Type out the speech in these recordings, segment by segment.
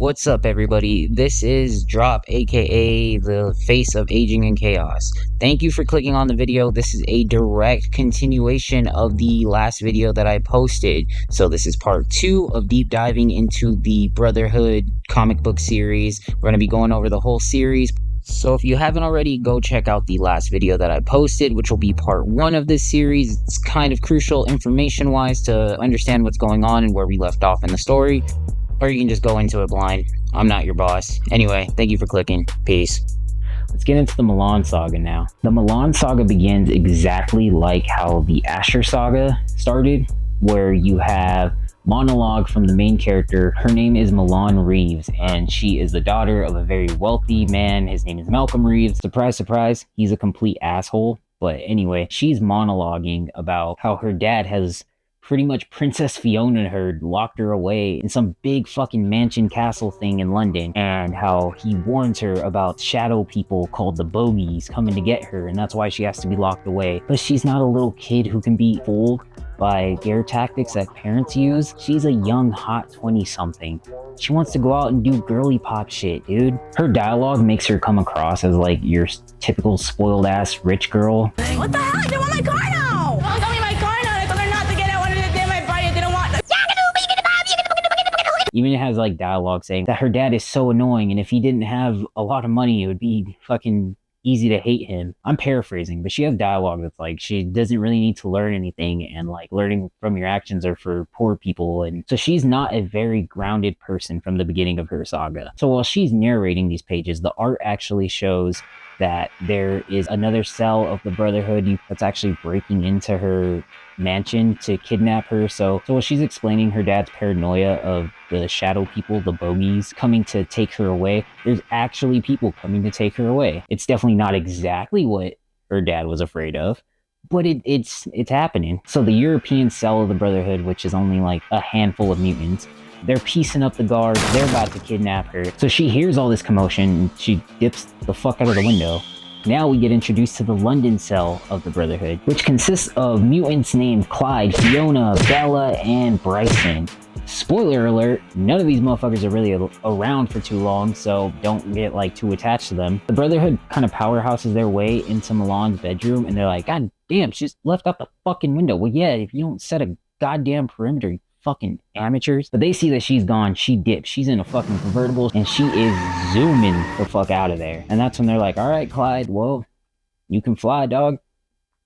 What's up, everybody? This is Drop, aka the face of aging and chaos. Thank you for clicking on the video. This is a direct continuation of the last video that I posted. So this is part 2 of deep diving into the Brotherhood comic book series. We're going to be going over the whole series. So if you haven't already, go check out the last video that I posted, which will be part 1 of this series. It's kind of crucial information-wise to understand what's going on and where we left off in the story. Or you can just go into it blind. I'm not your boss. Anyway, thank you for clicking. Peace. Let's get into the Milan saga now. The Milan saga begins exactly like how the Asher saga started, where you have monologue from the main character. Her name is Milan Reeves, and she is the daughter of a very wealthy man. His name is Malcolm Reeves. Surprise, surprise, he's a complete asshole. But anyway, she's monologuing about how her dad has pretty much Princess Fiona her, locked her away in some big fucking mansion castle thing in London, and how he warns her about shadow people called the Bogies coming to get her, and that's why she has to be locked away. But she's not a little kid who can be fooled by scare tactics that parents use. She's a young, hot 20-something. She wants to go out and do girly pop shit, dude. Her dialogue makes her come across as like your typical spoiled ass rich girl. What the hell? They want my car now! Don't tell me my car now. I told her not to get it. I wanted to get my body. They don't want. Even it has like dialogue saying that her dad is so annoying, and if he didn't have a lot of money, it would be fucking easy to hate him. I'm paraphrasing, but she has dialogue that's like she doesn't really need to learn anything, and like learning from your actions are for poor people. And so she's not a very grounded person from the beginning of her saga. So while she's narrating these pages, the art actually shows that there is another cell of the Brotherhood that's actually breaking into her mansion to kidnap her. So while she's explaining her dad's paranoia of the shadow people, the Bogies, coming to take her away, there's actually people coming to take her away. It's definitely not exactly what her dad was afraid of, but it's happening. So the European cell of the Brotherhood, which is only like a handful of mutants, they're piecing up the guards. They're about to kidnap her. So she hears all this commotion and she dips the fuck out of the window. Now we get introduced to the London cell of the Brotherhood, which consists of mutants named Clyde, Fiona, Bella, and Bryson. Spoiler alert, none of these motherfuckers are really around for too long, so don't get like too attached to them. The Brotherhood kind of powerhouses their way into Milan's bedroom, and they're like, God damn, she's left out the fucking window. Well, yeah, if you don't set a goddamn perimeter, you fucking amateurs. But they see that she's gone. She dips. She's in a fucking convertible, and she is zooming the fuck out of there. And that's when they're like, all right, Clyde, well, you can fly, dog.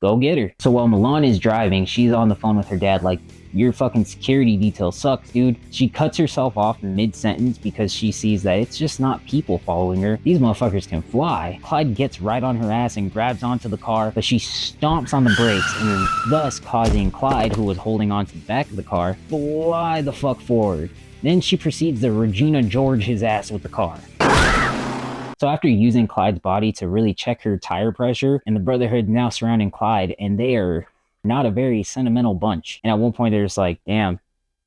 Go get her. So while Milan is driving, she's on the phone with her dad like, your fucking security detail sucks, dude. She cuts herself off in mid-sentence because she sees that it's just not people following her. These motherfuckers can fly. Clyde gets right on her ass and grabs onto the car, but she stomps on the brakes, and thus causing Clyde, who was holding onto the back of the car, fly the fuck forward. Then she proceeds to Regina George his ass with the car. So after using Clyde's body to really check her tire pressure, and the Brotherhood now surrounding Clyde, and they are not a very sentimental bunch. And at one point they're just like, damn,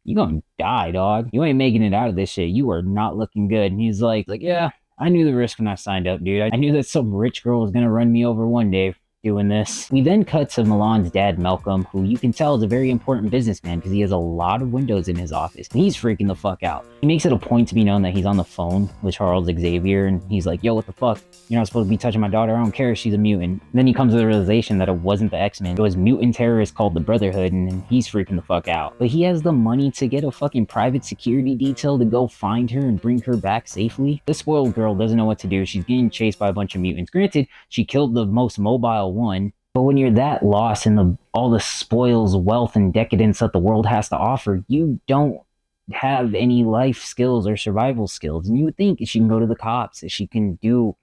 you gonna die, dog. You ain't making it out of this shit. You are not looking good. And he's like, yeah, I knew the risk when I signed up, dude. I knew that some rich girl was gonna run me over one day doing this. We then cut to Milan's dad, Malcolm, who you can tell is a very important businessman because he has a lot of windows in his office, and he's freaking the fuck out. He makes it a point to be known that he's on the phone with Charles Xavier, and he's like, yo, what the fuck? You're not supposed to be touching my daughter. I don't care if she's a mutant. And then he comes to the realization that it wasn't the X-Men. It was mutant terrorists called the Brotherhood, and he's freaking the fuck out. But he has the money to get a fucking private security detail to go find her and bring her back safely. This spoiled girl doesn't know what to do. She's getting chased by a bunch of mutants. Granted, she killed the most mobile one, but when you're that lost in all the spoils, wealth, and decadence that the world has to offer, you don't have any life skills or survival skills. And you would think she can go to the cops, that she can do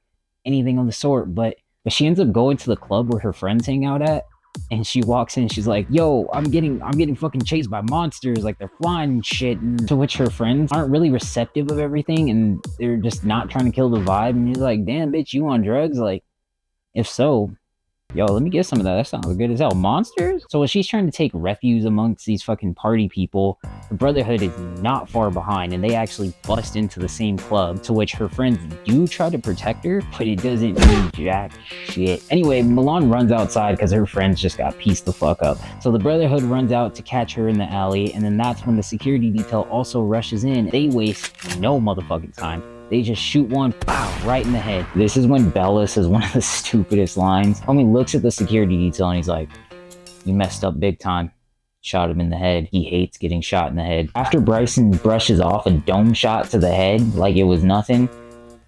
anything of the sort, but she ends up going to the club where her friends hang out at, and she walks in, she's like, yo, I'm getting fucking chased by monsters, like they're flying and shit. And to which her friends aren't really receptive of everything, and they're just not trying to kill the vibe. And he's like, damn, bitch, you on drugs? Like, if so, Yo, let me get some of that. That sounds good as hell. Monsters? So while she's trying to take refuge amongst these fucking party people, the Brotherhood is not far behind, and they actually bust into the same club, to which her friends do try to protect her, but it doesn't do jack shit. Anyway, Milan runs outside because her friends just got pieced the fuck up. So the Brotherhood runs out to catch her in the alley, and then that's when the security detail also rushes in. They waste no motherfucking time. They just shoot one, pow, right in the head. This is when Bella says one of the stupidest lines. Homie looks at the security detail and he's like, you messed up big time. Shot him in the head. He hates getting shot in the head. After Bryson brushes off a dome shot to the head like it was nothing,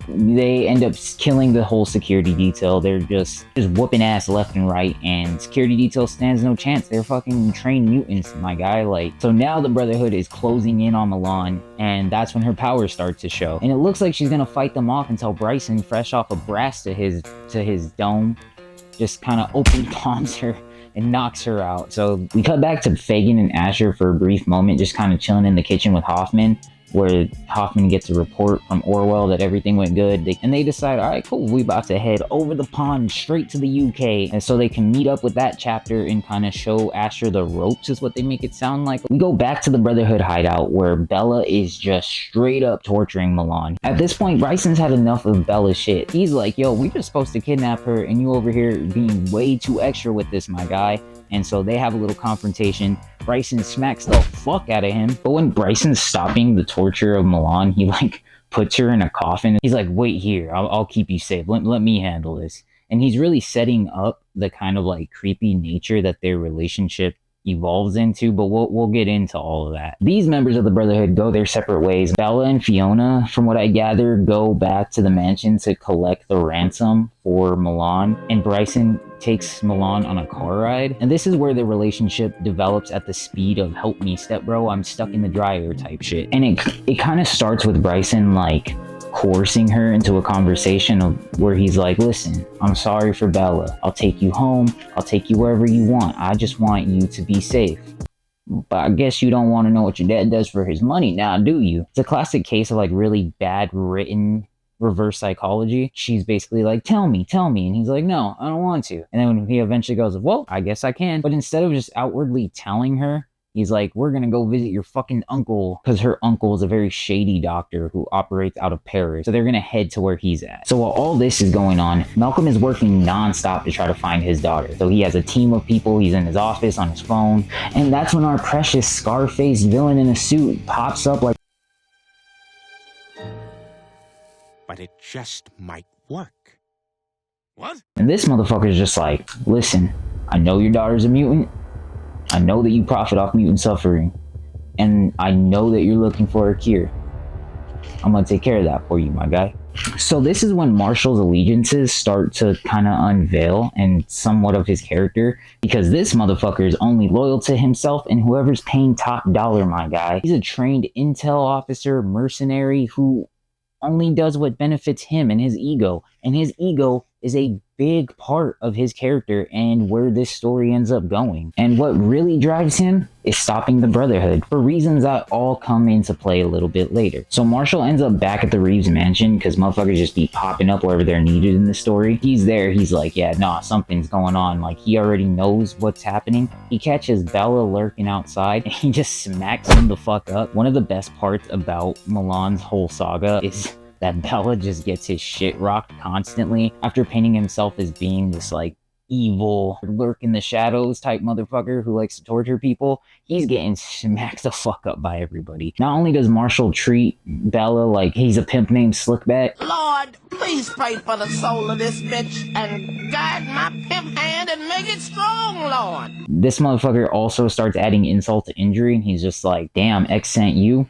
they end up killing the whole security detail. They're just whooping ass left and right, and security detail stands no chance. They're fucking trained mutants, my guy. Like, so now the Brotherhood is closing in on Milan, and that's when her powers start to show. And it looks like she's gonna fight them off until Bryson, fresh off a blast to his dome, just kind of open palms her and knocks her out. So we cut back to Fagin and Asher for a brief moment, just kind of chilling in the kitchen with Hoffman, where Hoffman gets a report from Orwell that everything went good. And they decide, all right, cool, we about to head over the pond straight to the UK. And so they can meet up with that chapter and kind of show Asher the ropes, is what they make it sound like. We go back to the Brotherhood hideout where Bella is just straight up torturing Milan. At this point, Bryson's had enough of Bella's shit. He's like, yo, we just supposed to kidnap her and you over here being way too extra with this, my guy. And so they have a little confrontation. Bryson smacks the fuck out of him. But when Bryson's stopping the torture of Milan, he like puts her in a coffin. He's like, wait here, I'll keep you safe. Let me handle this. And he's really setting up the kind of like creepy nature that their relationship evolves into, but we'll get into all of that. These members of the Brotherhood go their separate ways. Bella and Fiona, from what I gather, go back to the mansion to collect the ransom for Milan, and Bryson takes Milan on a car ride. And this is where the relationship develops at the speed of help me stepbro, I'm stuck in the dryer type shit. And it kind of starts with Bryson like coercing her into a conversation where he's like, listen, I'm sorry for Bella. I'll take you home. I'll take you wherever you want. I just want you to be safe. But I guess you don't want to know what your dad does for his money now, do you? It's a classic case of like really bad written reverse psychology. She's basically like, tell me. And he's like, no, I don't want to. And then when he eventually goes, well, I guess I can. But instead of just outwardly telling her, he's like, we're gonna go visit your fucking uncle, because her uncle is a very shady doctor who operates out of Paris. So they're gonna head to where he's at. So while all this is going on, Malcolm is working non-stop to try to find his daughter. So he has a team of people. He's in his office on his phone. And that's when our precious scar-faced villain in a suit pops up like, but it just might work. What? and this motherfucker's just like, listen, I know your daughter's a mutant. I know that you profit off mutant suffering, and I know that you're looking for a cure. I'm gonna take care of that for you, my guy. So this is when Marshall's allegiances start to kind of unveil and somewhat of his character, because this motherfucker is only loyal to himself and whoever's paying top dollar, my guy. He's a trained intel officer, mercenary who only does what benefits him and his ego is a big part of his character and where this story ends up going. And what really drives him is stopping the Brotherhood, for reasons that all come into play a little bit later. So Marshall ends up back at the Reeves mansion because motherfuckers just be popping up wherever they're needed in the story. He's there, he's like, yeah, nah, something's going on. Like, he already knows what's happening. He catches Bella lurking outside and he just smacks him the fuck up. One of the best parts about Milan's whole saga is that Bella just gets his shit rocked constantly. After painting himself as being this like evil, lurk in the shadows type motherfucker who likes to torture people, he's getting smacked the fuck up by everybody. Not only does Marshall treat Bella like he's a pimp named Slickback, Lord, please pray for the soul of this bitch and guide my pimp hand and make it strong, Lord. this motherfucker also starts adding insult to injury, and he's just like, damn, X sent you?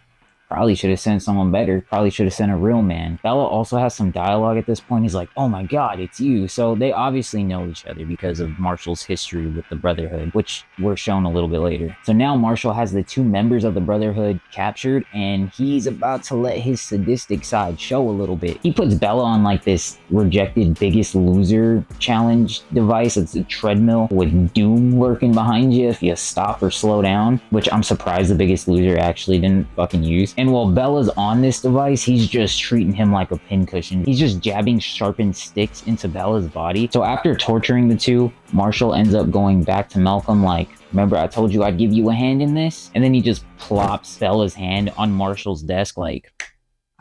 Probably should have sent someone better. Probably should have sent a real man. Bella also has some dialogue at this point. He's like, oh my god, it's you. So they obviously know each other because of Marshall's history with the Brotherhood, which we're shown a little bit later. So now Marshall has the two members of the Brotherhood captured, and he's about to let his sadistic side show a little bit. He puts Bella on like this rejected Biggest Loser challenge device. It's a treadmill with doom lurking behind you if you stop or slow down, which I'm surprised the Biggest Loser actually didn't fucking use. And while Bella's on this device, he's just treating him like a pincushion. He's just jabbing sharpened sticks into Bella's body. So after torturing the two, Marshall ends up going back to Malcolm like, remember I told you I'd give you a hand in this? And then he just plops Bella's hand on Marshall's desk like,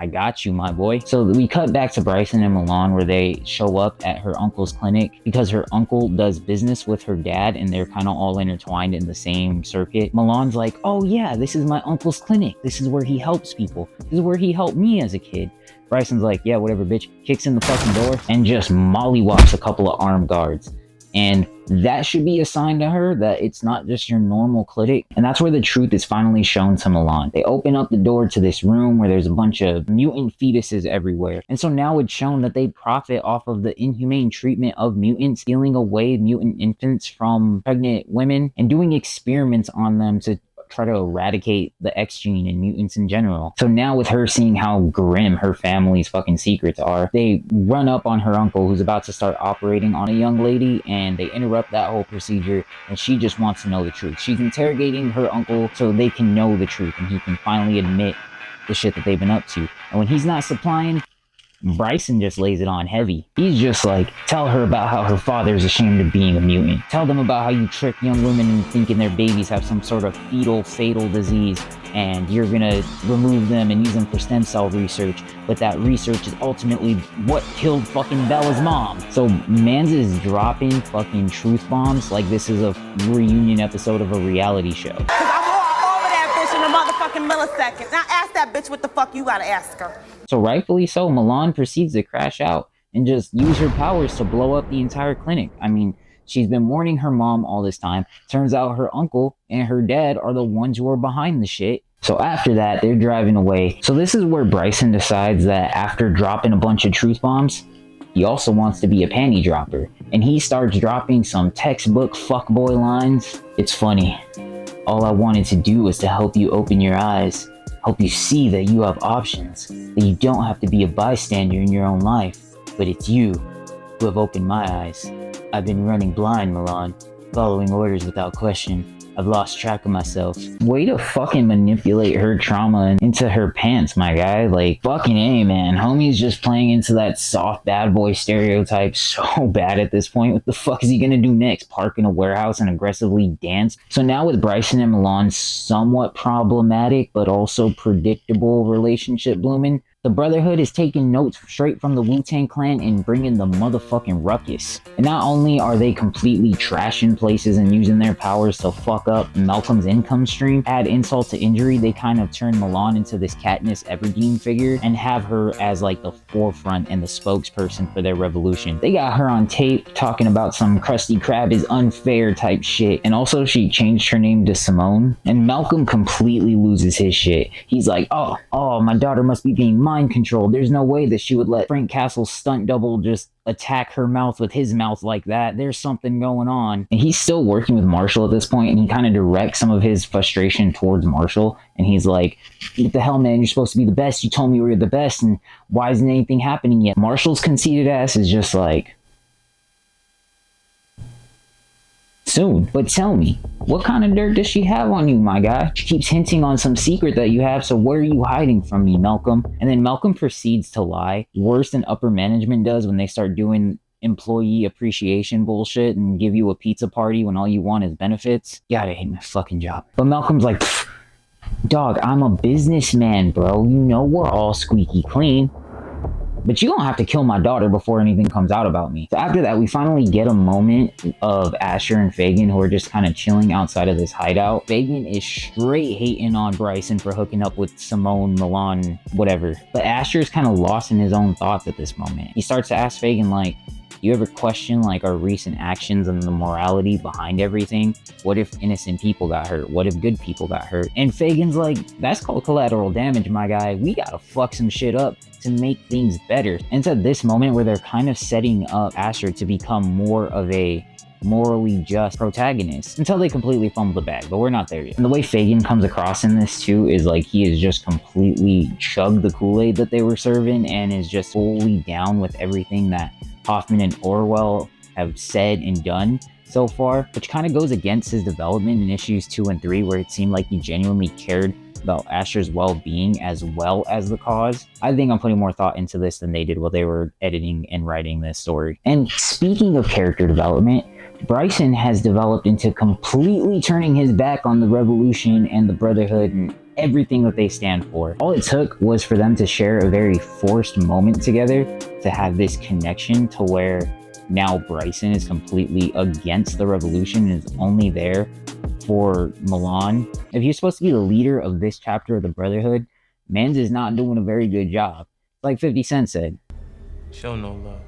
I got you, my boy. So we cut back to Bryson and Milan where they show up at her uncle's clinic because her uncle does business with her dad and they're kind of all intertwined in the same circuit. Milan's like, oh yeah, this is my uncle's clinic. This is where he helps people. This is where he helped me as a kid. Bryson's like, yeah, whatever, bitch. Kicks in the fucking door and just mollywops a couple of armed guards. And that should be a sign to her that it's not just your normal clinic. And that's where the truth is finally shown to Milan. They open up the door to this room where there's a bunch of mutant fetuses everywhere. And so now it's shown that they profit off of the inhumane treatment of mutants, stealing away mutant infants from pregnant women and doing experiments on them to try to eradicate the X gene and mutants in general. So now with her seeing how grim her family's fucking secrets are, they run up on her uncle who's about to start operating on a young lady and they interrupt that whole procedure and she just wants to know the truth. She's interrogating her uncle so they can know the truth and he can finally admit the shit that they've been up to. And when he's not supplying, Bryson just lays it on heavy. He's just like, tell her about how her father's ashamed of being a mutant. Tell them about how you trick young women into thinking their babies have some sort of fetal fatal disease and you're gonna remove them and use them for stem cell research, but that research is ultimately what killed fucking Bella's mom. So Mans is dropping fucking truth bombs like this is a reunion episode of a reality show. Cause I'm all over that bitch in a motherfucking millisecond. Now ask that bitch what the fuck you gotta ask her. So rightfully so, Milan proceeds to crash out and just use her powers to blow up the entire clinic. I mean, she's been warning her mom all this time. Turns out her uncle and her dad are the ones who are behind the shit. So after that, they're driving away. So this is where Bryson decides that after dropping a bunch of truth bombs, he also wants to be a panty dropper. And he starts dropping some textbook fuckboy lines. It's funny. All I wanted to do was to help you open your eyes. Help you see that you have options, that you don't have to be a bystander in your own life, but it's you who have opened my eyes. I've been running blind, Milan, following orders without question. I've lost track of myself. Way to fucking manipulate her trauma into her pants, my guy. Like, fucking A, man. Homie's just playing into that soft bad boy stereotype so bad at this point. What the fuck is he gonna do next? Park in a warehouse and aggressively dance? So now with Bryson and Milan's somewhat problematic, but also predictable relationship blooming, the Brotherhood is taking notes straight from the Wu-Tang Clan and bringing the motherfucking ruckus. And not only are they completely trashing places and using their powers to fuck up Malcolm's income stream, add insult to injury, they kind of turn Milan into this Katniss Everdeen figure and have her as like the forefront and the spokesperson for their revolution. They got her on tape talking about some Krusty Krab is unfair type shit. And also she changed her name to Simone. And Malcolm completely loses his shit. He's like, oh, my daughter must be being mind controlled. There's no way that she would let Frank Castle's stunt double just attack her mouth with his mouth like that. There's something going on. And he's still working with Marshall at this point, and he kind of directs some of his frustration towards Marshall. And he's like, what the hell, man? You're supposed to be the best. You told me we were the best, and why isn't anything happening yet? Marshall's conceited ass is just like, soon. But tell me, what kind of dirt does she have on you, my guy? She keeps hinting on some secret that you have, so what are you hiding from me, Malcolm? And then Malcolm proceeds to lie, worse than upper management does when they start doing employee appreciation bullshit and give you a pizza party when all you want is benefits. God, I hate my fucking job. But Malcolm's like, dog, I'm a businessman, bro. You know we're all squeaky clean. But you don't have to kill my daughter before anything comes out about me. So after that, we finally get a moment of Asher and Fagin who are just kind of chilling outside of this hideout. Fagin is straight hating on Bryson for hooking up with Simone, Milan, whatever. But Asher is kind of lost in his own thoughts at this moment. He starts to ask Fagin, like, you ever question like our recent actions and the morality behind everything? What if innocent people got hurt? What if good people got hurt? And Fagin's like, that's called collateral damage, my guy. We gotta fuck some shit up to make things better. And it's at this moment where they're kind of setting up Asher to become more of a morally just protagonist until they completely fumble the bag, but we're not there yet. And the way Fagin comes across in this too is like he is just completely chugged the Kool-Aid that they were serving and is just fully down with everything that Hoffman and Orwell have said and done so far, which kind of goes against his development in issues 2 and 3, where it seemed like he genuinely cared about Asher's well-being as well as the cause. I think I'm putting more thought into this than they did while they were editing and writing this story. And speaking of character development, Bryson has developed into completely turning his back on the Revolution and the Brotherhood and everything that they stand for. All it took was for them to share a very forced moment together to have this connection to where now Bryson is completely against the Revolution and is only there for Milan. If you're supposed to be the leader of this chapter of the Brotherhood, Mans is not doing a very good job. Like 50 Cent said. Show no love.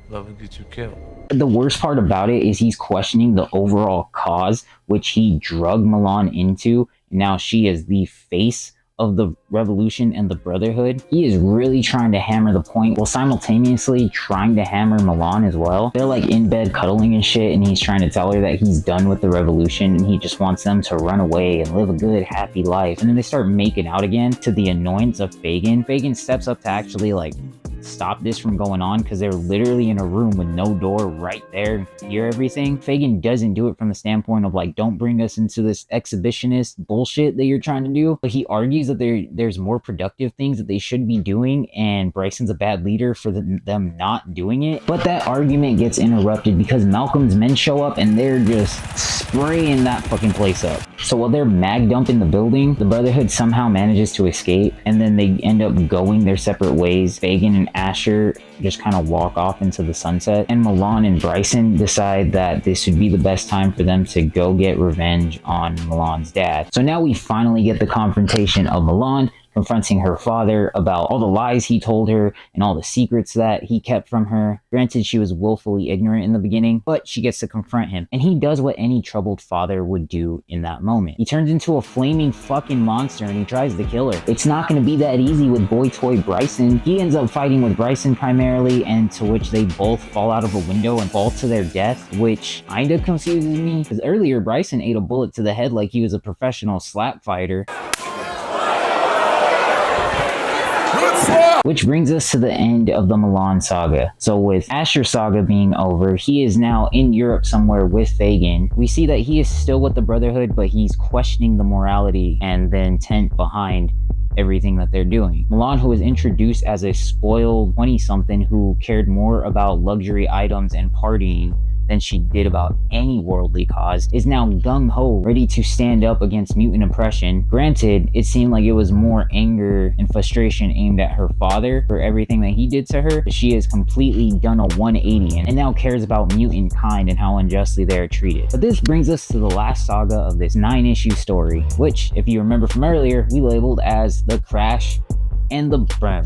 Love will get you killed. The worst part about it is he's questioning the overall cause, which he drugged Milan into. Now she is the face of the Revolution and the Brotherhood. He is really trying to hammer the point while simultaneously trying to hammer Milan as well. They're like in bed cuddling and shit, and he's trying to tell her that he's done with the Revolution and he just wants them to run away and live a good, happy life. And then they start making out again to the annoyance of Fagin. Fagin steps up to actually like stop this from going on because they're literally in a room with no door right there and can hear everything. Fagin doesn't do it from the standpoint of like, don't bring us into this exhibitionist bullshit that you're trying to do, but he argues that there's more productive things that they should be doing and Bryson's a bad leader for them not doing it. But that argument gets interrupted because Malcolm's men show up and they're just spraying that fucking place up. So while they're mag dumping the building, the Brotherhood somehow manages to escape and then they end up going their separate ways. Fagin and Asher just kind of walk off into the sunset, and Milan and Bryson decide that this would be the best time for them to go get revenge on Milan's dad. So now we finally get the confrontation of Milan confronting her father about all the lies he told her and all the secrets that he kept from her. Granted, she was willfully ignorant in the beginning, but she gets to confront him. And he does what any troubled father would do in that moment. He turns into a flaming fucking monster and he tries to kill her. It's not going to be that easy with boy toy Bryson. He ends up fighting with Bryson primarily, and to which they both fall out of a window and fall to their death, which kind of confuses me because earlier Bryson ate a bullet to the head like he was a professional slap fighter. Which brings us to the end of the Milan saga. So with Asher's saga being over, he is now in Europe somewhere with Fagin. We see that he is still with the Brotherhood, but he's questioning the morality and the intent behind everything that they're doing. Milan, who was introduced as a spoiled 20-something who cared more about luxury items and partying than she did about any worldly cause, is now gung-ho, ready to stand up against mutant oppression. Granted, it seemed like it was more anger and frustration aimed at her father for everything that he did to her, but she has completely done a 180 and now cares about mutant kind and how unjustly they are treated. But this brings us to the last saga of this 9-issue story, which, if you remember from earlier, we labeled as The Crash and the Burn.